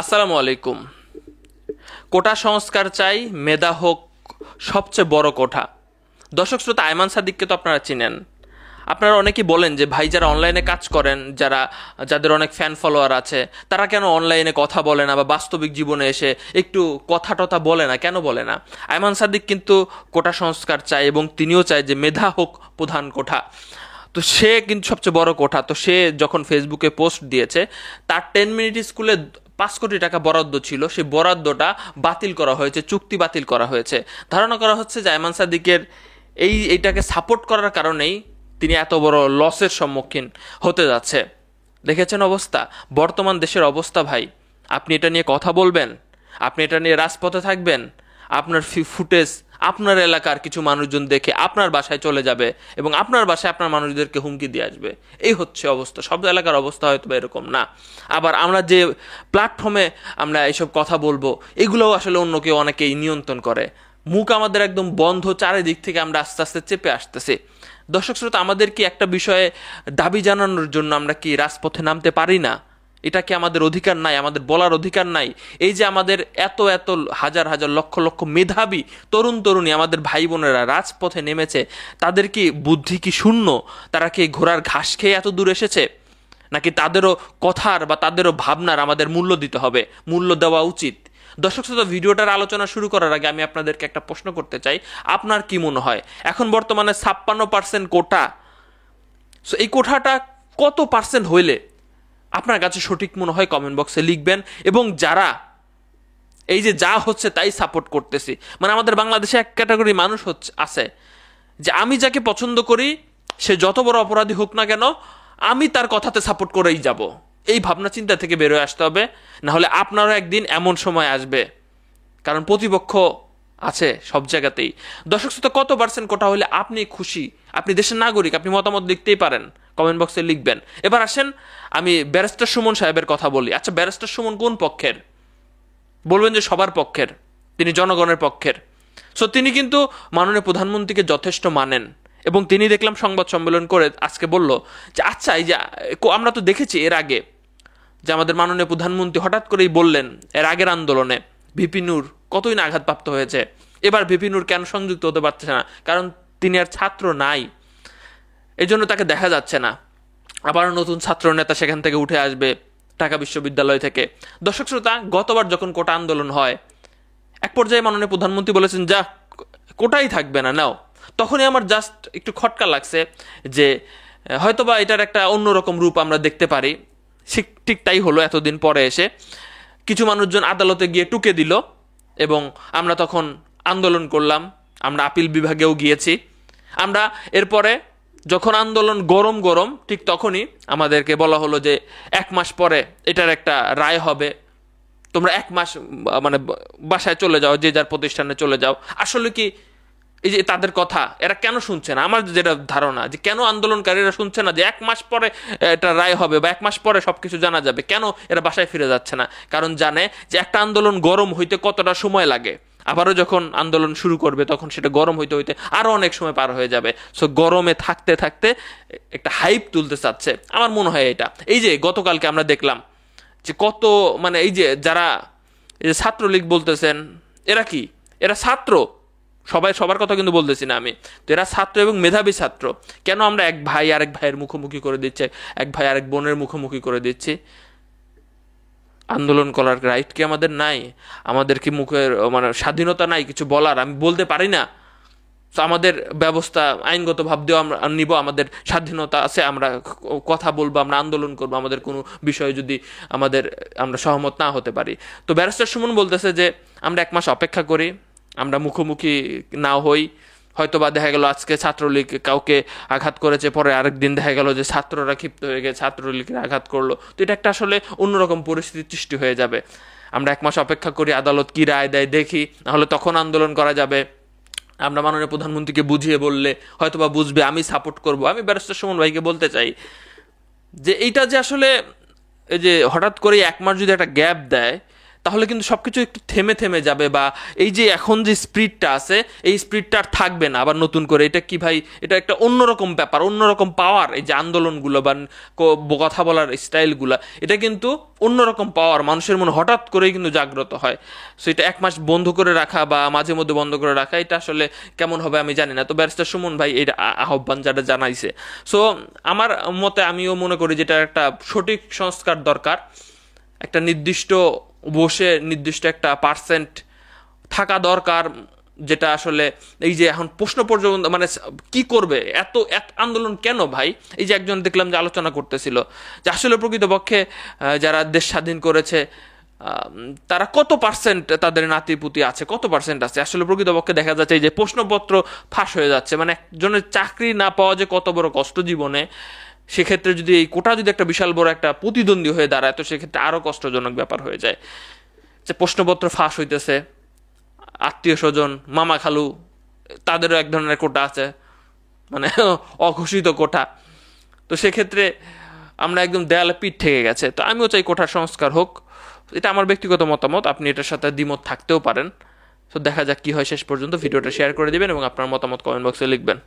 আসসালামু আলাইকুম। কোটা সংস্কার চাই, মেধা হোক সবচেয়ে বড় কোঠা। দর্শক শ্রোতা, আয়মান সাদিককে তো আপনারা চিনেন। আপনারা অনেকেই বলেন যে ভাই, যারা অনলাইনে কাজ করেন, যাদের অনেক ফ্যান ফলোয়ার আছে, তারা কেন অনলাইনে কথা বলে না বা বাস্তবিক জীবনে এসে একটু কথা টথা বলে না, কেন বলে না? আয়মান সাদিক কিন্তু কোটা সংস্কার চায় এবং তিনিও চায় যে মেধা হোক প্রধান কোঠা। তো সে কিন্তু সবচেয়ে বড় কোঠা। তো সে যখন ফেসবুকে পোস্ট দিয়েছে, তার 10 মিনিট স্কুলে 5 কোটি টাকা বরাদ্দ ছিল, সেই বরাদ্দটা বাতিল করা হয়েছে, চুক্তি বাতিল করা হয়েছে। ধারণা করা হচ্ছে যে আয়মান সাদিকের এইটাকে সাপোর্ট করার কারণেই তিনি এত বড় লসের সম্মুখীন হতে যাচ্ছে। দেখেছেন অবস্থা, বর্তমান দেশের অবস্থা ভাই। আপনি এটা নিয়ে কথা বলবেন, আপনি এটা নিয়ে রাজপথে থাকবেন, আপনার ফুটেজ আপনার এলাকার কিছু মানুষজন দেখে আপনার বাসায় চলে যাবে এবং আপনার বাসায় আপনার মানুষদেরকে হুমকি দিয়ে আসবে। এই হচ্ছে অবস্থা। সব এলাকার অবস্থা হয়তো এরকম না। আবার আমরা যে প্ল্যাটফর্মে আমরা এইসব কথা বলবো, এগুলোও আসলে অন্য কেউ অনেকেই নিয়ন্ত্রণ করে। মুখ আমাদের একদম বন্ধ, চারিদিক থেকে আমরা আস্তে আস্তে চেপে আসতেছি। দর্শক শ্রোতা, আমাদের কি একটা বিষয়ে দাবি জানানোর জন্য আমরা কি রাজপথে নামতে পারি না? এটা কি আমাদের অধিকার নাই? আমাদের বলার অধিকার নাই? এই যে আমাদের এত এত হাজার হাজার লক্ষ লক্ষ মেধাবী তরুণ তরুণী আমাদের ভাই বোনেরা রাজপথে নেমেছে, তাদের কি বুদ্ধি কি শূন্য? তারা কি ঘোড়ার ঘাস খেয়ে এত দূর এসেছে? নাকি তাদেরও কথার বা তাদেরও ভাবনার আমাদের মূল্য দিতে হবে, মূল্য দেওয়া উচিত? দর্শক শ্রোতা, ভিডিওটার আলোচনা শুরু করার আগে আমি আপনাদেরকে একটা প্রশ্ন করতে চাই। আপনার কি মনে হয় এখন বর্তমানে 56% কোটা, এই কোঠাটা কত পার্সেন্ট হইলে আপনার কাছে সঠিক মনে হয়? কমেন্ট বক্সে লিখবেন। এবং যারা এই যে যা হচ্ছে তাই সাপোর্ট করতেছি, মানে আমাদের বাংলাদেশে এক ক্যাটাগরি মানুষ আছে যে আমি যাকে পছন্দ করি, সে যত বড় অপরাধী হোক না কেন, আমি তার কথাতে সাপোর্ট করেই যাব। এই ভাবনা চিন্তা থেকে বেরোয় আসতে হবে, না হলে আপনারও একদিন এমন সময় আসবে। কারণ প্রতিপক্ষ আছে সব জায়গাতেই। দর্শক শ্রোতা, কত পার্সেন্ট কোটা হলে আপনি খুশি? আপনি দেশের নাগরিক, আপনি মতামত লিখতেই পারেন, কমেন্ট বক্সে লিখবেন। এবার আসেন আমি ব্যারিস্টার সুমন সাহেবের কথা বলি। আচ্ছা, ব্যারিস্টার সুমন কোন পক্ষের? বলবেন যে সবার পক্ষের, তিনি জনগণের পক্ষের। সো তিনি কিন্তু মাননীয় প্রধানমন্ত্রীকে যথেষ্ট মানেন এবং তিনি দেখলাম সংবাদ সম্মেলন করে আজকে বলল যে আচ্ছা, এই যে আমরা তো দেখেছি এর আগে যে আমাদের মাননীয় প্রধানমন্ত্রী হঠাৎ করেই বললেন এর আগের আন্দোলনে ভিপি নূর কতই না আঘাতপ্রাপ্ত হয়েছে, এবার ভিপি নূর কেন সংযুক্ত হতে পারছে না? কারণ তিনি আর ছাত্র নাই, এই জন্য তাকে দেখা যাচ্ছে না। আবার নতুন ছাত্র নেতা সেখান থেকে উঠে আসবে, ঢাকা বিশ্ববিদ্যালয় থেকে। দর্শক শ্রোতা, গতবার যখন কোটা আন্দোলন হয়, এক পর্যায়ে মাননীয় প্রধানমন্ত্রী বলেছেন যা কোটাই থাকবে না, নাও। তখনই আমার জাস্ট একটু খটকা লাগছে যে হয়তোবা এটার একটা অন্যরকম রূপ আমরা দেখতে পারি। ঠিক তাই হলো। এতদিন পরে এসে কিছু মানুষজন আদালতে গিয়ে টুকে দিল এবং আমরা তখন আন্দোলন করলাম, আমরা আপিল বিভাগেও গিয়েছি। আমরা এরপরে যখন আন্দোলন গরম গরম, ঠিক তখনই আমাদেরকে বলা হলো যে 1 মাস পরে এটার একটা রায় হবে, তোমরা 1 মাস মানে বাসায় চলে যাও, যে যার প্রতিষ্ঠানে চলে যাও। আসলে কি এই যে তাদের কথা এরা কেন শুনছে না? আমার যেটা ধারণা যে কেন আন্দোলনকারীরা শুনছে না যে 1 মাস পরে এটা রায় হবে বা 1 মাস পরে সবকিছু জানা যাবে, কেন এরা বাসায় ফিরে যাচ্ছে না? কারণ জানে যে একটা আন্দোলন গরম হইতে কতটা সময় লাগে, আবারও যখন আন্দোলন শুরু করবে তখন সেটা গরম হইতে হইতে আরো অনেক সময় পার হয়ে যাবে। সো গরমে থাকতে থাকতে একটা হাইপ তুলতে চাচ্ছে, আমার মনে হয় এটা। এই যে গতকালকে আমরা দেখলাম যে কত, মানে এই যে যারা এই যে ছাত্রলীগ বলতেছেন, এরা কি? এরা ছাত্র, সবাই সবার কথা কিন্তু বলতেছি না আমি, তো এরা ছাত্র এবং মেধাবী ছাত্র। কেন আমরা এক ভাই আরেক ভাইয়ের মুখোমুখি করে দিচ্ছে, এক ভাই আরেক বোনের মুখোমুখি করে দিচ্ছি? আন্দোলন করার রাইট কি আমাদের নাই? আমাদের কি মুখের মানে স্বাধীনতা নাই কিছু বলার? আমি বলতে পারি না? তো আমাদের ব্যবস্থা আইনগত ভাব দিয়েও আমরা নিব, আমাদের স্বাধীনতা আছে, আমরা কথা বলবো, আমরা আন্দোলন করবো আমাদের কোনো বিষয়ে যদি আমরা সহমত না হতে পারি। তো ব্যারিস্টার সুমন বলতেছে যে আমরা 1 মাস অপেক্ষা করি, আমরা মুখোমুখি না হই। হয়তো বা দেখা গেল আজকে ছাত্রলীগ কাউকে আঘাত করেছে, পরে আরেক দিন দেখা গেল যে ছাত্ররা ক্ষিপ্ত হয়ে গিয়ে ছাত্রলীগের আঘাত করলো। তো এটা একটা আসলে অন্যরকম পরিস্থিতির সৃষ্টি হয়ে যাবে। আমরা 1 মাস অপেক্ষা করি, আদালত কি রায় দেয় দেখি, নাহলে তখন আন্দোলন করা যাবে। আমরা মাননীয় প্রধানমন্ত্রীকে বুঝিয়ে বললে হয়তোবা বুঝবে, আমি সাপোর্ট করব। আমি ব্যারিস্টার সুমন ভাইকে বলতে চাই যে এইটা যে আসলে এই যে হঠাৎ করে 1 মাস যদি একটা গ্যাপ দেয়, তাহলে কিন্তু সবকিছু একটু থেমে থেমে যাবে, বা এই যে এখন যে স্পিডটা আছে এই স্পিডটা আর থাকবে না আবার নতুন করে। এটা কি ভাই, এটা একটা অন্যরকম ব্যাপার, অন্যরকম পাওয়ার। এই যে আন্দোলনগুলো বা কথা বলার স্টাইলগুলো, এটা কিন্তু অন্যরকম পাওয়ার, মানুষের মনে হঠাৎ করেই কিন্তু জাগ্রত হয়। সো এটা 1 মাস বন্ধ করে রাখা বা মাঝে মধ্যে বন্ধ করে রাখা, এটা আসলে কেমন হবে আমি জানি না। তো ব্যারিস্টার সুমন ভাই এই আহ্বান যারা জানাইছে, সো আমার মতে আমিও মনে করি যেটা একটা সঠিক সংস্কার দরকার। একটা নির্দিষ্ট বসে নির্দিষ্ট একটা পার্সেন্ট থাকা দরকার, যেটা আসলে এই যে এখন প্রশ্ন পর্যন্ত মানে কি করবে, এত এত আন্দোলন কেন ভাই? এই যে একজন দেখলাম যে আলোচনা করতেছিল যে আসলে প্রকৃতপক্ষে যারা দেশ স্বাধীন করেছে তারা কত পার্সেন্ট তাদের নাতিপুতি আছে, কত পার্সেন্ট আছে। আসলে প্রকৃতপক্ষে দেখা যাচ্ছে এই যে প্রশ্নপত্র ফাঁস হয়ে যাচ্ছে, মানে একজনের চাকরি না পাওয়া যে কত বড় কষ্ট জীবনে, সেক্ষেত্রে যদি এই কোটা যদি একটা বিশাল বড় একটা প্রতিদ্বন্দ্বী হয়ে দাঁড়ায়, তো সেক্ষেত্রে আরো কষ্টজনক ব্যাপার হয়ে যায়। যে প্রশ্নপত্র ফাঁস হইতেছে, আত্মীয় স্বজন মামা খালু তাদেরও এক ধরনের কোটা আছে, মানে অঘোষিত কোটা। তো সেক্ষেত্রে আমরা একদম দেয়ালে পিঠ ঠেকে গেছে। তো আমিও চাই কোটার সংস্কার হোক, এটা আমার ব্যক্তিগত মতামত, আপনি এটার সাথে দ্বিমত থাকতেও পারেন। তো দেখা যাক কি হয় শেষ পর্যন্ত। ভিডিওটা শেয়ার করে দিবেন এবং আপনার মতামত কমেন্ট বক্সে লিখবেন।